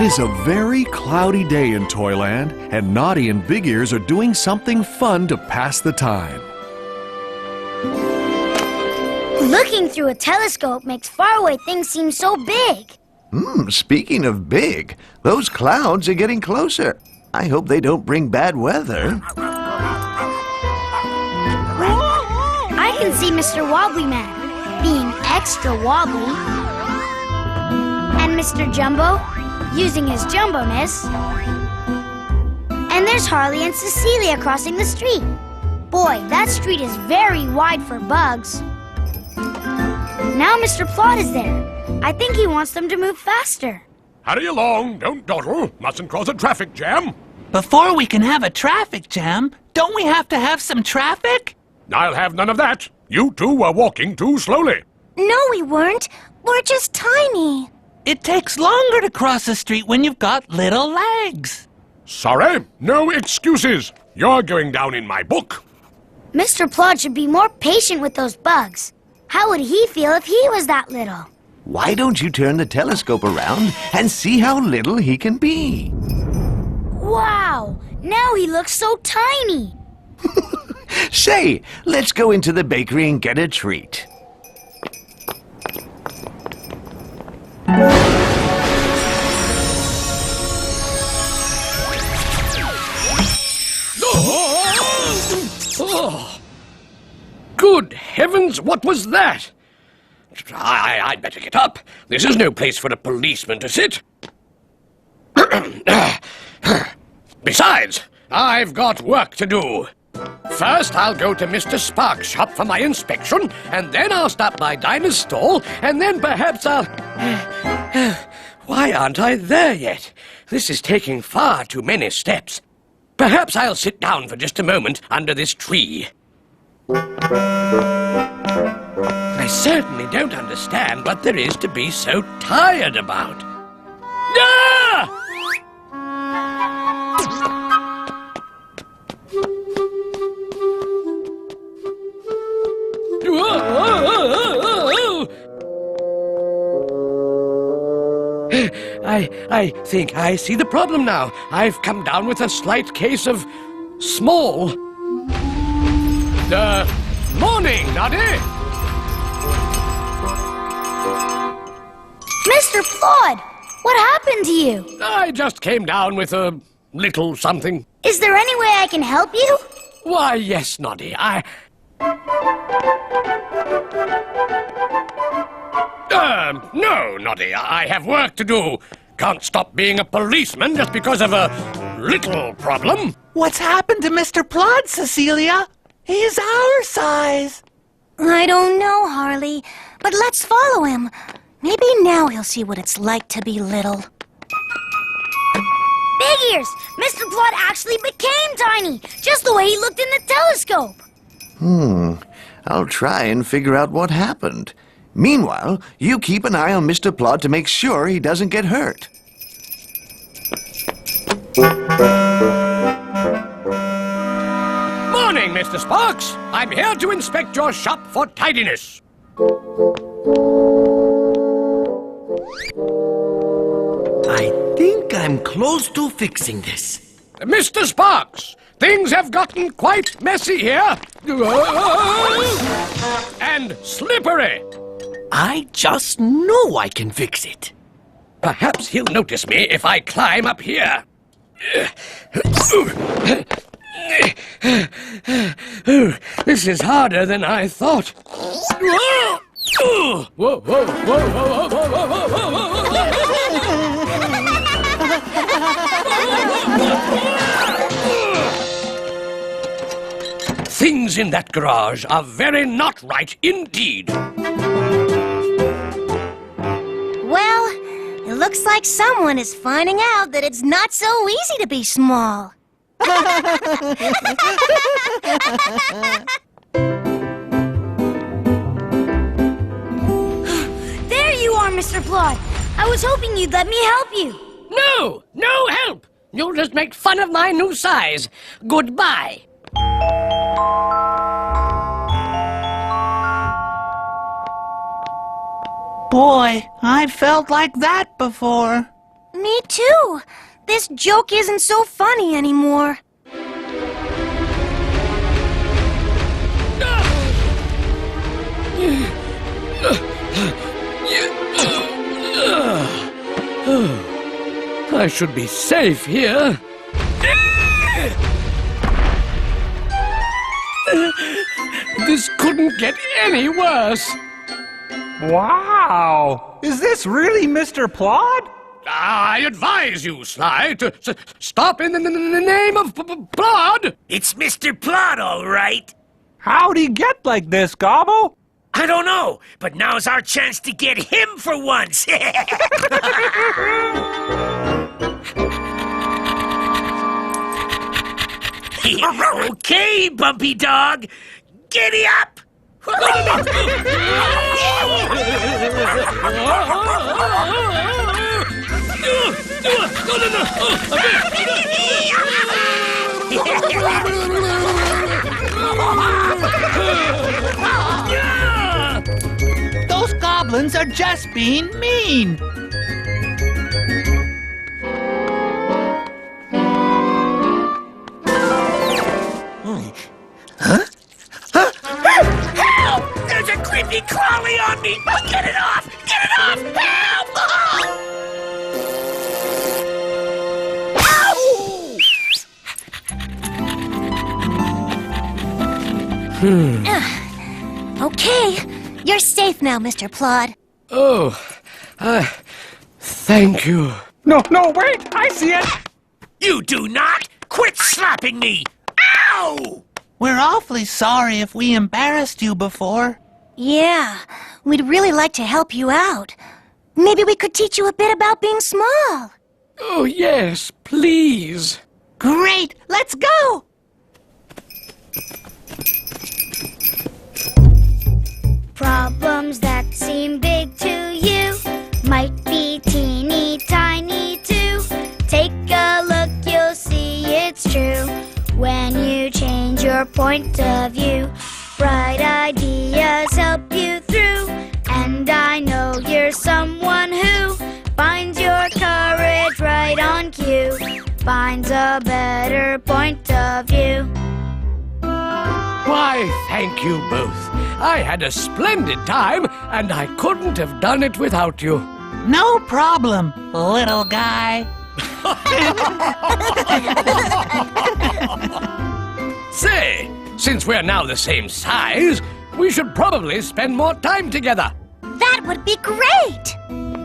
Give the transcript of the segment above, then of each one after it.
It is a very cloudy day in Toyland, and Noddy and Big Ears are doing something fun to pass the time. Looking through a telescope makes faraway things seem so big. Speaking of big, those clouds are getting closer. I hope they don't bring bad weather. I can see Mr. Wobbly Man being extra wobbly. And Mr. Jumbo using his jumbo-ness. And there's Harley and Cecilia crossing the street. Boy, that street is very wide for bugs. Now Mr. Plod is there. I think he wants them to move faster. Hurry along, don't dawdle. Mustn't cause a traffic jam. Before we can have a traffic jam, don't we have to have some traffic? I'll have none of that. You two were walking too slowly. No, we weren't. We're just tiny. It takes longer to cross a street when you've got little legs. Sorry, no excuses. You're going down in my book. Mr. Plod should be more patient with those bugs. How would he feel if he was that little? Why don't you turn the telescope around and see how little he can be? Wow! Now he looks so tiny. Say, let's go into the bakery and get a treat. Oh. Good heavens, what was that? I'd better get up. This is no place for a policeman to sit. Besides, I've got work to do. First, I'll go to Mr. Sparks' shop for my inspection, and then I'll stop by Dinah's stall, and then perhaps I'll... Why aren't I there yet? This is taking far too many steps. Perhaps I'll sit down for just a moment under this tree. I certainly don't understand what there is to be so tired about. Ah! I think I see the problem now. I've come down with a slight case of small. Morning, Noddy. Mr. Plod, what happened to you? I just came down with a little something. Is there any way I can help you? Why, yes, Noddy, no, Noddy, I have work to do. Can't stop being a policeman just because of a little problem. What's happened to Mr. Plod, Cecilia? He's our size. I don't know, Harley, but let's follow him. Maybe now he'll see what it's like to be little. Big Ears! Mr. Plod actually became tiny, just the way he looked in the telescope. I'll try and figure out what happened. Meanwhile, you keep an eye on Mr. Plod to make sure he doesn't get hurt. Morning, Mr. Sparks. I'm here to inspect your shop for tidiness. I think I'm close to fixing this. Mr. Sparks, things have gotten quite messy here. And slippery. I just know I can fix it. Perhaps he'll notice me if I climb up here. This is harder than I thought. Whoa, whoa, whoa, whoa, whoa, whoa, Things in that garage are very not right indeed. Well, it looks like someone is finding out that it's not so easy to be small. There you are, Mr. Plod. I was hoping you'd let me help you. No, no help. You'll just make fun of my new size. Goodbye. Boy, I felt like that before. Me too. This joke isn't so funny anymore. I should be safe here. This couldn't get any worse. Wow! Is this really Mr. Plod? I advise you, Sly, to stop in the name of Plod. It's Mr. Plod, all right. How'd he get like this, Gobble? I don't know, but now's our chance to get him for once. Okay, Bumpy Dog. Giddy up! Those goblins are just being mean. Help! There's a creepy crawly on me! Get it off! Get it off! Help! Okay, you're safe now, Mr. Plod. Oh, thank you. No, wait! I see it! You do not! Quit slapping me! Ow! We're awfully sorry if we embarrassed you before. Yeah, we'd really like to help you out. Maybe we could teach you a bit about being small. Oh, yes, please. Great! Let's go! Problems that seem big to you might be teeny tiny too. Take a look, you'll see it's true. When you change your point of view, bright ideas help you through. And I know you're someone who finds your courage right on cue, finds a better point of view. Why, thank you both. I had a splendid time, and I couldn't have done it without you. No problem, little guy. Say, since we're now the same size, we should probably spend more time together. That would be great!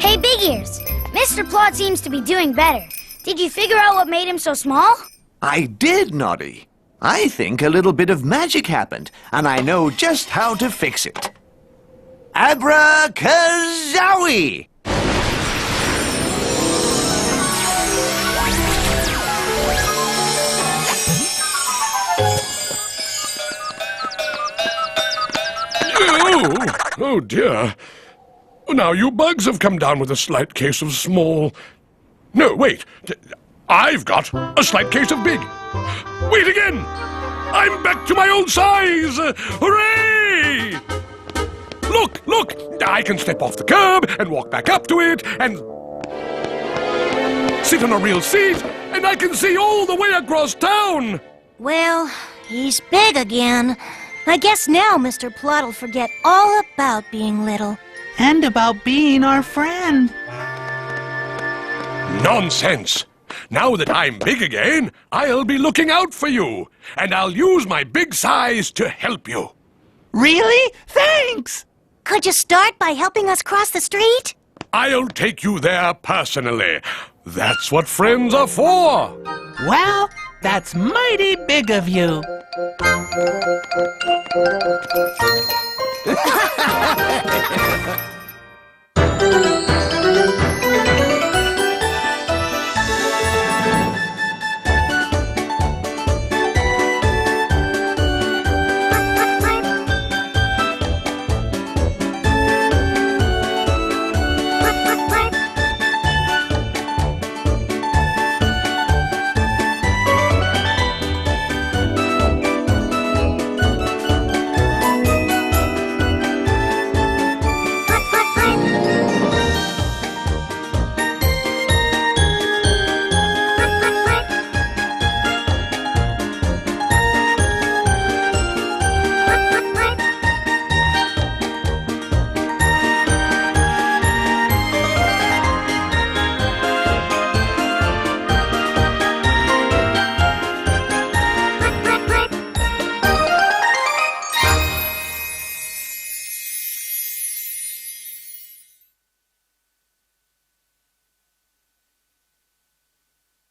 Hey, Big Ears, Mr. Plod seems to be doing better. Did you figure out what made him so small? I did, Noddy. I think a little bit of magic happened, and I know just how to fix it. Abracadabra! Oh dear. Now you bugs have come down with a slight case of small. No, wait. I've got a slight case of big. Wait again! I'm back to my old size! Hooray! Look! I can step off the curb and walk back up to it and sit on a real seat, and I can see all the way across town! Well, he's big again. I guess now Mr. Plod will forget all about being little. And about being our friend. Nonsense! Now that I'm big again, I'll be looking out for you, and I'll use my big size to help you. Really? Thanks! Could you start by helping us cross the street? I'll take you there personally. That's what friends are for. Well, that's mighty big of you.